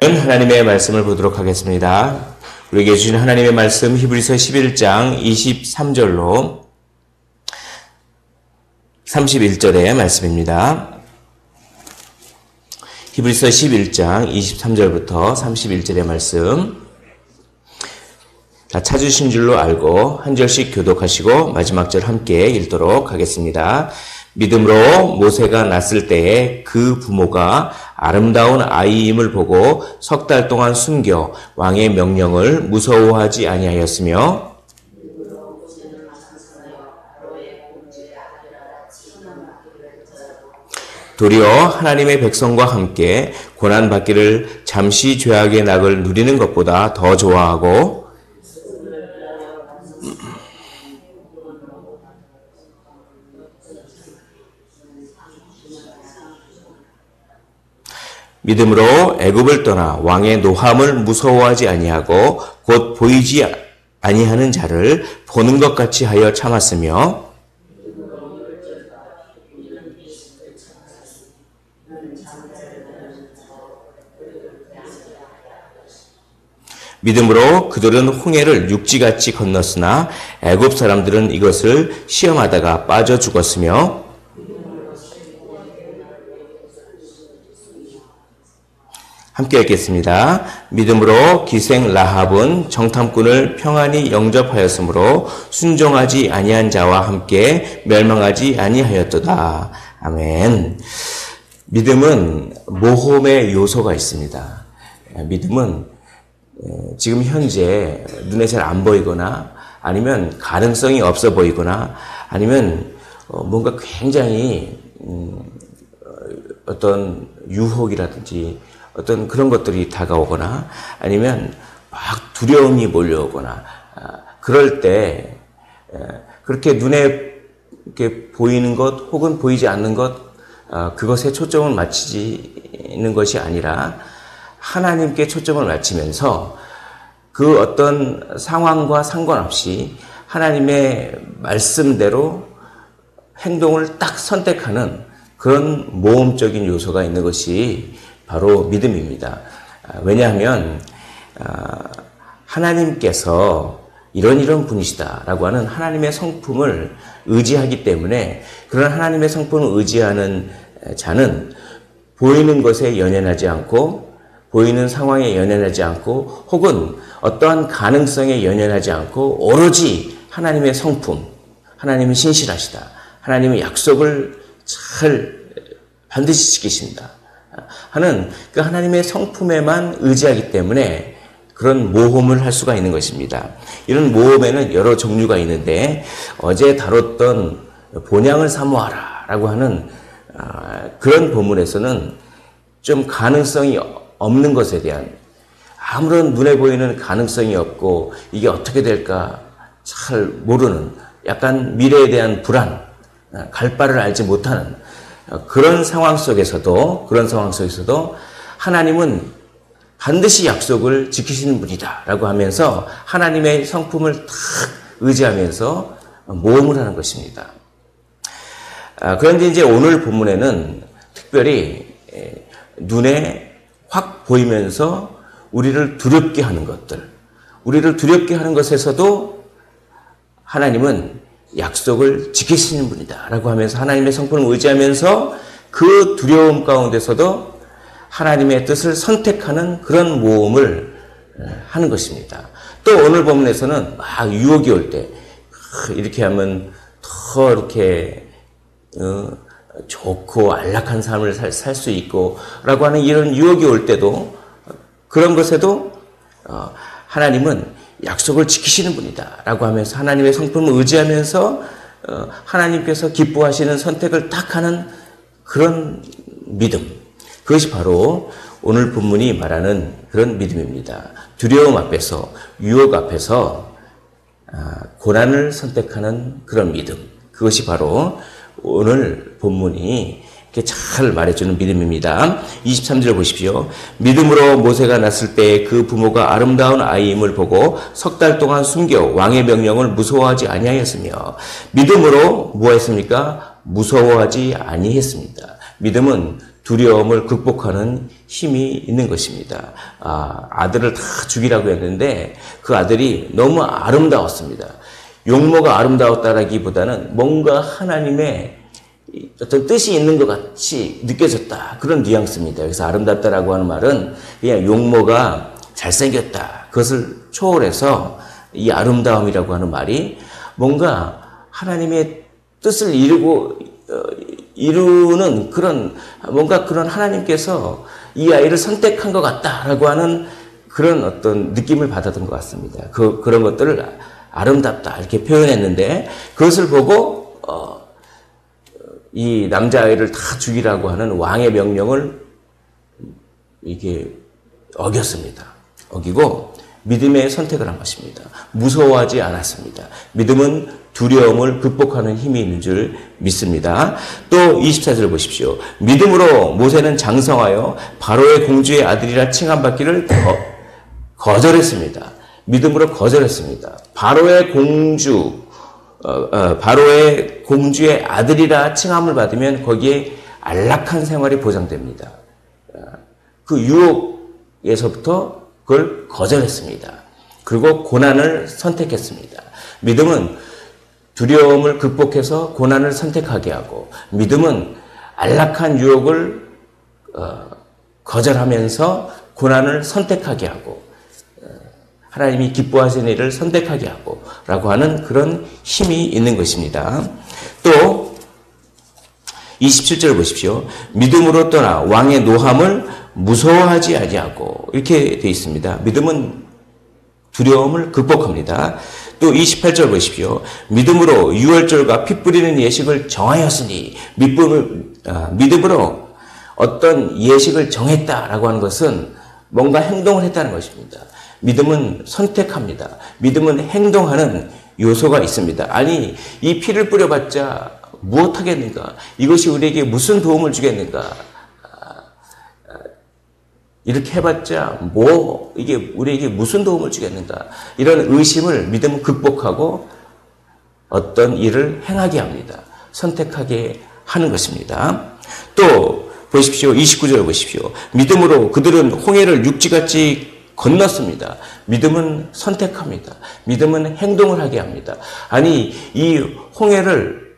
하나님의 말씀을 보도록 하겠습니다. 우리에게 주신 하나님의 말씀 히브리서 11장 23절로 31절의 말씀입니다. 히브리서 11장 23절부터 31절의 말씀 다 찾으신 줄로 알고 한 절씩 교독하시고 마지막 절 함께 읽도록 하겠습니다. 믿음으로 모세가 낳았을 때에 그 부모가 아름다운 아이임을 보고 석 달 동안 숨겨 왕의 명령을 무서워하지 아니하였으며 도리어 하나님의 백성과 함께 고난받기를 잠시 죄악의 낙을 누리는 것보다 더 좋아하고 믿음으로 애굽을 떠나 왕의 노함을 무서워하지 아니하고 곧 보이지 아니하는 자를 보는 것 같이 하여 참았으며 믿음으로 그들은 홍해를 육지같이 건넜으나 애굽 사람들은 이것을 시험하다가 빠져 죽었으며 함께 읽겠습니다. 믿음으로 기생 라합은 정탐꾼을 평안히 영접하였으므로 순종하지 아니한 자와 함께 멸망하지 아니하였도다. 아멘. 믿음은 모험의 요소가 있습니다. 믿음은 지금 현재 눈에 잘 안 보이거나 아니면 가능성이 없어 보이거나 아니면 뭔가 굉장히 어떤 유혹이라든지 어떤 그런 것들이 다가오거나 아니면 막 두려움이 몰려오거나 그럴 때 그렇게 눈에 이렇게 보이는 것 혹은 보이지 않는 것 그것에 초점을 맞추는 것이 아니라 하나님께 초점을 맞추면서 그 어떤 상황과 상관없이 하나님의 말씀대로 행동을 딱 선택하는 그런 모험적인 요소가 있는 것이 바로 믿음입니다. 왜냐하면 하나님께서 이런 분이시다라고 하는 하나님의 성품을 의지하기 때문에 그런 하나님의 성품을 의지하는 자는 보이는 것에 연연하지 않고 보이는 상황에 연연하지 않고 혹은 어떠한 가능성에 연연하지 않고 오로지 하나님의 성품, 하나님은 신실하시다. 하나님의 약속을 잘 반드시 지키신다. 하는 그 하나님의 성품에만 의지하기 때문에 그런 모험을 할 수가 있는 것입니다. 이런 모험에는 여러 종류가 있는데 어제 다뤘던 본향을 사모하라 라고 하는 그런 본문에서는 좀 가능성이 없는 것에 대한 아무런 눈에 보이는 가능성이 없고 이게 어떻게 될까 잘 모르는 약간 미래에 대한 불안, 갈 바를 알지 못하는 그런 상황 속에서도 하나님은 반드시 약속을 지키시는 분이다 라고 하면서 하나님의 성품을 탁 의지하면서 모험을 하는 것입니다. 그런데 이제 오늘 본문에는 특별히 눈에 확 보이면서 우리를 두렵게 하는 것들, 우리를 두렵게 하는 것에서도 하나님은 약속을 지키시는 분이다 라고 하면서 하나님의 성품을 의지하면서 그 두려움 가운데서도 하나님의 뜻을 선택하는 그런 모험을 하는 것입니다. 또 오늘 본문에서는 막 유혹이 올 때 이렇게 하면 더 이렇게 좋고 안락한 삶을 살 수 있고 라고 하는 이런 유혹이 올 때도 그런 것에도 하나님은 약속을 지키시는 분이다 라고 하면서 하나님의 성품을 의지하면서 하나님께서 기뻐하시는 선택을 딱 하는 그런 믿음, 그것이 바로 오늘 본문이 말하는 그런 믿음입니다. 두려움 앞에서 유혹 앞에서 고난을 선택하는 그런 믿음, 그것이 바로 오늘 본문이 이렇게 잘 말해주는 믿음입니다. 23절 보십시오. 믿음으로 모세가 낳았을 때 그 부모가 아름다운 아이임을 보고 석 달 동안 숨겨 왕의 명령을 무서워하지 아니하였으며 믿음으로 무엇했습니까? 무서워하지 아니했습니다. 믿음은 두려움을 극복하는 힘이 있는 것입니다. 아들을 다 죽이라고 했는데 그 아들이 너무 아름다웠습니다. 용모가 아름다웠다라기보다는 뭔가 하나님의 어떤 뜻이 있는 것 같이 느껴졌다. 그런 뉘앙스입니다. 그래서 아름답다라고 하는 말은 그냥 용모가 잘생겼다. 그것을 초월해서 이 아름다움이라고 하는 말이 뭔가 하나님의 뜻을 이루는 그런 뭔가 그런 하나님께서 이 아이를 선택한 것 같다라고 하는 그런 어떤 느낌을 받았던 것 같습니다. 그런 것들을 아름답다 이렇게 표현했는데 그것을 보고 이 남자아이를 다 죽이라고 하는 왕의 명령을 이게 어겼습니다. 어기고 믿음의 선택을 한 것입니다. 무서워하지 않았습니다. 믿음은 두려움을 극복하는 힘이 있는 줄 믿습니다. 또 24절 보십시오. 믿음으로 모세는 장성하여 바로의 공주의 아들이라 칭함받기를 거절했습니다. 믿음으로 거절했습니다. 바로의 공주의 아들이라 칭함을 받으면 거기에 안락한 생활이 보장됩니다. 그 유혹에서부터 그걸 거절했습니다. 그리고 고난을 선택했습니다. 믿음은 두려움을 극복해서 고난을 선택하게 하고 믿음은 안락한 유혹을 거절하면서 고난을 선택하게 하고 하나님이 기뻐하시는 일을 선택하게 하고 라고 하는 그런 힘이 있는 것입니다. 또 27절 보십시오. 믿음으로 떠나 왕의 노함을 무서워하지 아니하고 이렇게 되어 있습니다. 믿음은 두려움을 극복합니다. 또 28절 보십시오. 믿음으로 유월절과 피 뿌리는 예식을 정하였으니 믿음으로 어떤 예식을 정했다라고 하는 것은 뭔가 행동을 했다는 것입니다. 믿음은 선택합니다. 믿음은 행동하는 요소가 있습니다. 아니 이 피를 뿌려봤자 무엇하겠는가? 이것이 우리에게 무슨 도움을 주겠는가? 이렇게 해봤자 이게 우리에게 무슨 도움을 주겠는가? 이런 의심을 믿음은 극복하고 어떤 일을 행하게 합니다. 선택하게 하는 것입니다. 또 보십시오. 29절 보십시오. 믿음으로 그들은 홍해를 육지같이 건넜습니다. 믿음은 선택합니다. 믿음은 행동을 하게 합니다. 아니 이 홍해를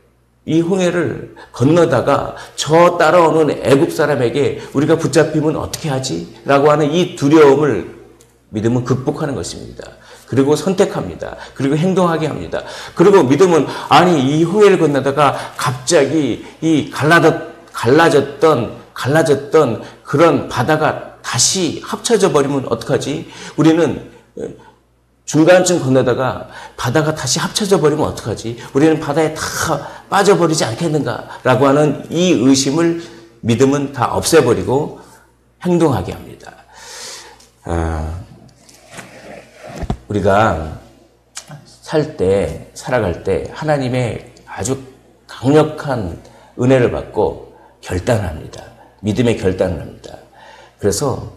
건너다가 저 따라오는 애굽 사람에게 우리가 붙잡히면 어떻게 하지? 라고 하는 이 두려움을 믿음은 극복하는 것입니다. 그리고 선택합니다. 그리고 행동하게 합니다. 그리고 믿음은 아니 이 홍해를 건너다가 갑자기 이 갈라졌던 그런 바다가 다시 합쳐져 버리면 어떡하지? 우리는 중간쯤 건너다가 바다가 다시 합쳐져 버리면 어떡하지? 우리는 바다에 다 빠져버리지 않겠는가? 라고 하는 이 의심을 믿음은 다 없애버리고 행동하게 합니다. 우리가 살아갈 때 하나님의 아주 강력한 은혜를 받고 결단을 합니다. 믿음의 결단을 합니다. 그래서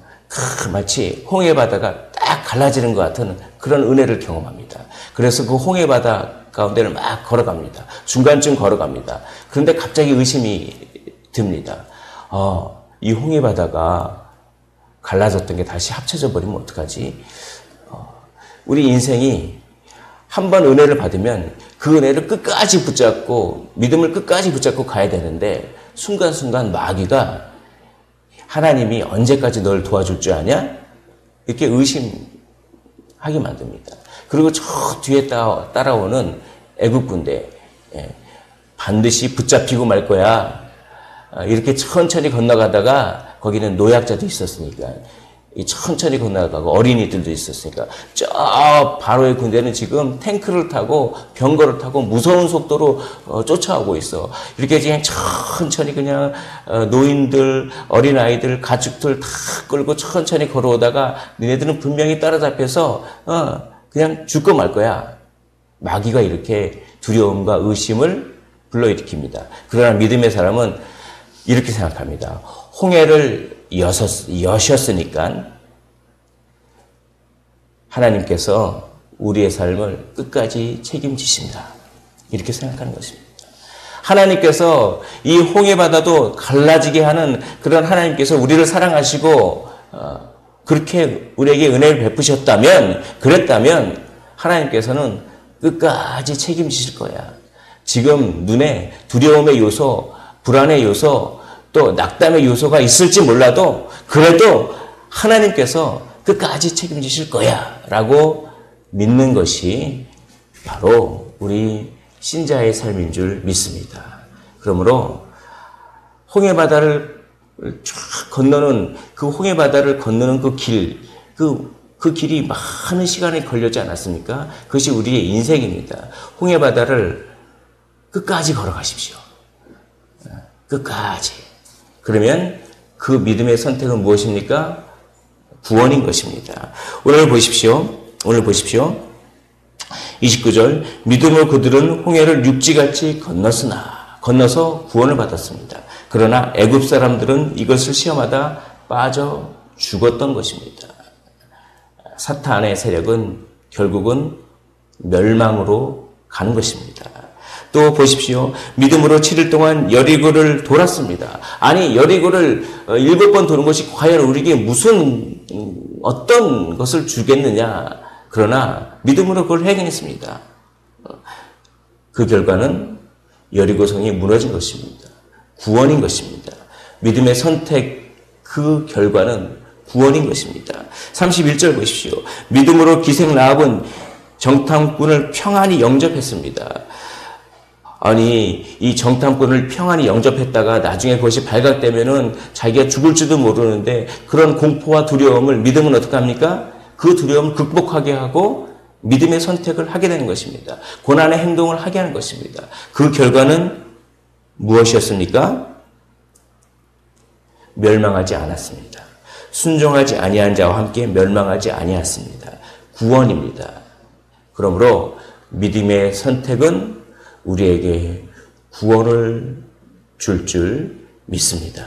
마치 홍해 바다가 딱 갈라지는 것 같은 그런 은혜를 경험합니다. 그래서 그 홍해 바다 가운데를 막 걸어갑니다. 중간쯤 걸어갑니다. 그런데 갑자기 의심이 듭니다. 이 홍해 바다가 갈라졌던 게 다시 합쳐져 버리면 어떡하지? 우리 인생이 한 번 은혜를 받으면 그 은혜를 끝까지 붙잡고 믿음을 끝까지 붙잡고 가야 되는데 순간순간 마귀가 하나님이 언제까지 널 도와줄 줄 아냐? 이렇게 의심하게 만듭니다. 그리고 저 뒤에 따라오는 애국 군대 반드시 붙잡히고 말 거야. 이렇게 천천히 건너가다가 거기는 노약자도 있었으니까 천천히 건너가고 어린이들도 있었으니까 저 바로의 군대는 지금 탱크를 타고 병거를 타고 무서운 속도로 쫓아오고 있어. 이렇게 그냥 천천히 그냥 노인들, 어린아이들, 가축들 다 끌고 천천히 걸어오다가 너네들은 분명히 따라잡혀서 그냥 죽고 말 거야. 마귀가 이렇게 두려움과 의심을 불러일으킵니다. 그러나 믿음의 사람은 이렇게 생각합니다. 홍해를 여셨으니까 하나님께서 우리의 삶을 끝까지 책임지신다. 이렇게 생각하는 것입니다. 하나님께서 이 홍해바다도 갈라지게 하는 그런 하나님께서 우리를 사랑하시고 그렇게 우리에게 은혜를 베푸셨다면, 그랬다면 하나님께서는 끝까지 책임지실 거야. 지금 눈에 두려움의 요소, 불안의 요소, 또 낙담의 요소가 있을지 몰라도 그래도 하나님께서 끝까지 책임지실 거야 라고 믿는 것이 바로 우리 신자의 삶인 줄 믿습니다. 그러므로 홍해바다를 쫙 건너는 그 홍해바다를 건너는 그 길, 그 길이 많은 시간이 걸리지 않았습니까? 그것이 우리의 인생입니다. 홍해바다를 끝까지 걸어가십시오. 끝까지. 그러면 그 믿음의 선택은 무엇입니까? 구원인 것입니다. 오늘 보십시오. 29절 믿음으로 그들은 홍해를 육지같이 건너서 구원을 받았습니다. 그러나 애굽 사람들은 이것을 시험하다 빠져 죽었던 것입니다. 사탄의 세력은 결국은 멸망으로 가는 것입니다. 또 보십시오. 믿음으로 7일 동안 여리고를 돌았습니다. 아니 여리고를 7번 도는 것이 과연 우리에게 무슨 어떤 것을 주겠느냐. 그러나 믿음으로 그걸 해냈습니다. 그 결과는 여리고성이 무너진 것입니다. 구원인 것입니다. 믿음의 선택 그 결과는 구원인 것입니다. 31절 보십시오. 믿음으로 기생 라합은 정탐꾼을 평안히 영접했습니다. 아니 이 정탐꾼을 평안히 영접했다가 나중에 그것이 발각되면은 자기가 죽을지도 모르는데 그런 공포와 두려움을 믿음은 어떻게 합니까? 그 두려움을 극복하게 하고 믿음의 선택을 하게 되는 것입니다. 고난의 행동을 하게 하는 것입니다. 그 결과는 무엇이었습니까? 멸망하지 않았습니다. 순종하지 아니한 자와 함께 멸망하지 아니했습니다. 구원입니다. 그러므로 믿음의 선택은 우리에게 구원을 줄 믿습니다.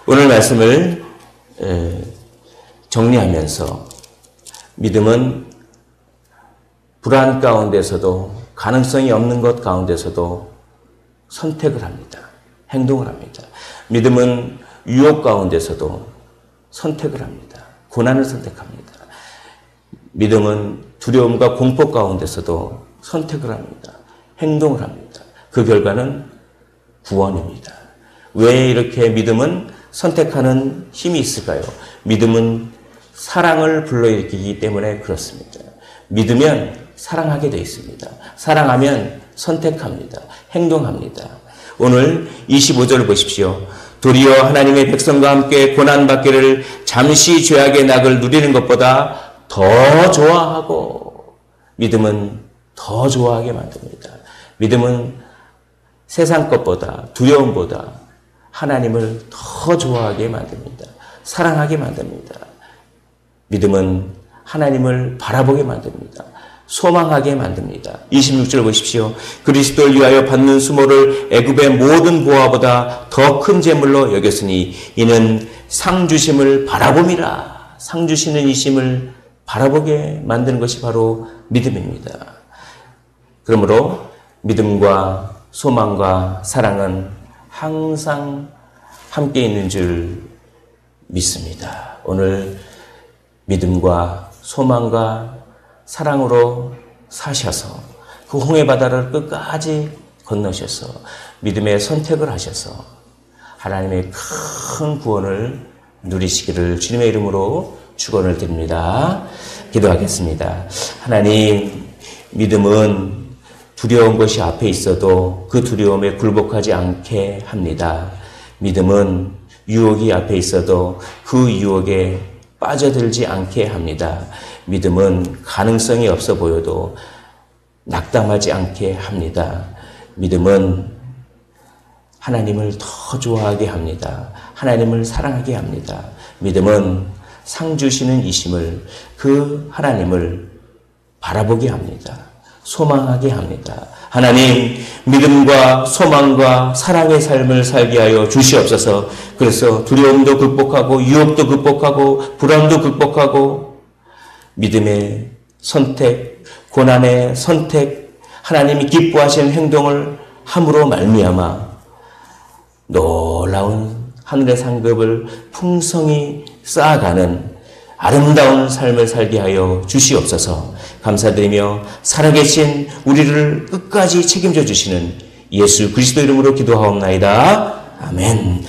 오늘 말씀을 정리하면서 믿음은 불안 가운데서도 가능성이 없는 것 가운데서도 선택을 합니다. 행동을 합니다. 믿음은 유혹 가운데서도 선택을 합니다. 고난을 선택합니다. 믿음은 두려움과 공포 가운데서도 선택을 합니다. 행동을 합니다. 그 결과는 구원입니다. 왜 이렇게 믿음은 선택하는 힘이 있을까요? 믿음은 사랑을 불러일으키기 때문에 그렇습니다. 믿으면 사랑하게 되어 있습니다. 사랑하면 선택합니다. 행동합니다. 오늘 25절을 보십시오. 도리어 하나님의 백성과 함께 고난받기를 잠시 죄악의 낙을 누리는 것보다 더 좋아하고 믿음은 더 좋아하게 만듭니다. 믿음은 세상 것보다 두려움보다 하나님을 더 좋아하게 만듭니다. 사랑하게 만듭니다. 믿음은 하나님을 바라보게 만듭니다. 소망하게 만듭니다. 26절 보십시오. 그리스도를 위하여 받는 수모를 애굽의 모든 보화보다 더 큰 재물로 여겼으니 이는 상 주심을 바라봄이라. 상 주시는 이심을 바라보게 만드는 것이 바로 믿음입니다. 그러므로 믿음과 소망과 사랑은 항상 함께 있는 줄 믿습니다. 오늘 믿음과 소망과 사랑으로 사셔서 그 홍해바다를 끝까지 건너셔서 믿음의 선택을 하셔서 하나님의 큰 구원을 누리시기를 주님의 이름으로 축원을 드립니다. 기도하겠습니다. 하나님, 믿음은 두려운 것이 앞에 있어도 그 두려움에 굴복하지 않게 합니다. 믿음은 유혹이 앞에 있어도 그 유혹에 빠져들지 않게 합니다. 믿음은 가능성이 없어 보여도 낙담하지 않게 합니다. 믿음은 하나님을 더 좋아하게 합니다. 하나님을 사랑하게 합니다. 믿음은 상 주시는 이심을 그 하나님을 바라보게 합니다. 소망하게 합니다. 하나님, 믿음과 소망과 사랑의 삶을 살게 하여 주시옵소서. 그래서 두려움도 극복하고 유혹도 극복하고 불안도 극복하고 믿음의 선택, 고난의 선택, 하나님이 기뻐하시는 행동을 함으로 말미암아 놀라운 하늘의 상급을 풍성히 쌓아가는 아름다운 삶을 살게 하여 주시옵소서. 감사드리며 살아계신 우리를 끝까지 책임져 주시는 예수 그리스도 이름으로 기도하옵나이다. 아멘.